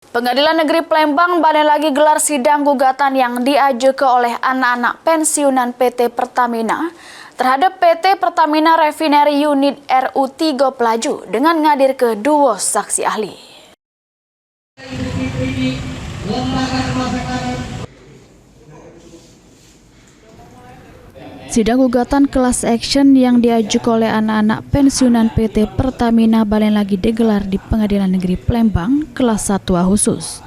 Pengadilan Negeri Palembang balik lagi gelar sidang gugatan yang diajukan oleh anak-anak pensiunan PT Pertamina terhadap PT Pertamina Refinery Unit RU 3 Pelaju dengan ngadir ke dua saksi ahli. Sidang gugatan kelas action yang diajukan oleh anak-anak pensiunan PT Pertamina balik lagi digelar di Pengadilan Negeri Palembang kelas 1A khusus.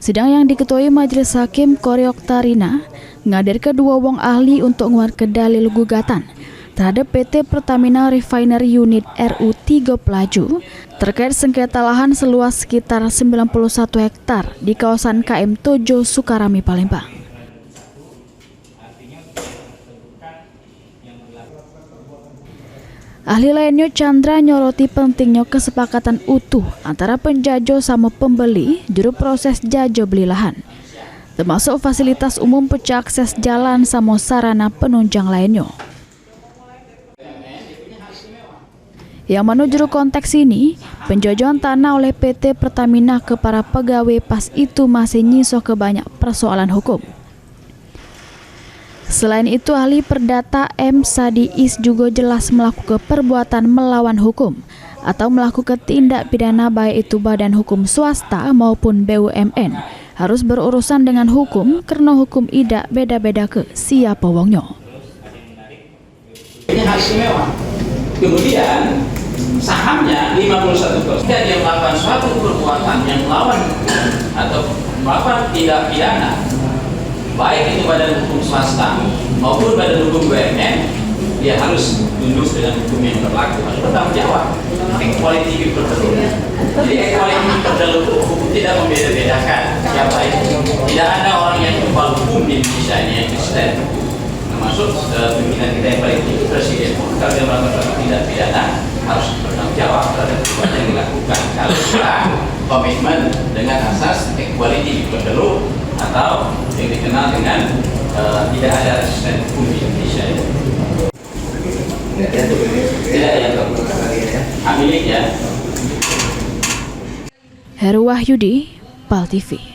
Sidang yang diketuai Majelis Hakim Kori Oktarina ngadir kedua wong ahli untuk mengeluarkan dalil gugatan terhadap PT Pertamina Refinery Unit RU 3 Pelaju terkait sengketa lahan seluas sekitar 91 hektar di kawasan KM Tojo, Sukarami, Palembang. Ahli lainnya Chandra nyoroti pentingnya kesepakatan utuh antara penjajo sama pembeli juru proses jajo beli lahan, termasuk fasilitas umum pecah akses jalan sama sarana penunjang lainnya. Yang menurut konteks ini, penjajuan tanah oleh PT Pertamina ke para pegawai pas itu masih nyiso ke banyak persoalan hukum. Selain itu, ahli perdata M. Sadi Is juga jelas melakukan perbuatan melawan hukum atau melakukan tindak pidana baik itu badan hukum swasta maupun BUMN harus berurusan dengan hukum karena hukum tidak beda-beda ke siapa wongnya. Ini hak istimewa. Kemudian sahamnya 51%. Dan yang melakukan suatu perbuatan yang melawan atau melakukan tindak pidana, baik itu badan hukum swasta maupun badan hukum BUMN, dia harus tunduk dengan hukum yang berlaku, harus bertanggung jawab. Equality perlu. Jadi equality perlu hukum tidak membeda-bedakan siapa itu. Tidak ada orang yang kebal hukum di Indonesia ini yang Kristen. Termasuk pimpinan kita yang paling tinggi, presiden pun kalau dia melakukan tindak pidana harus bertanggung jawab terhadap perbuatan yang dilakukan. Kalau kurang komitmen dengan asas equality perlu atau yang dikenal dengan tidak ada resisten hukum di Indonesia itu. Tidak ada hak milik ya. Heru Wahyudi, PAL TV.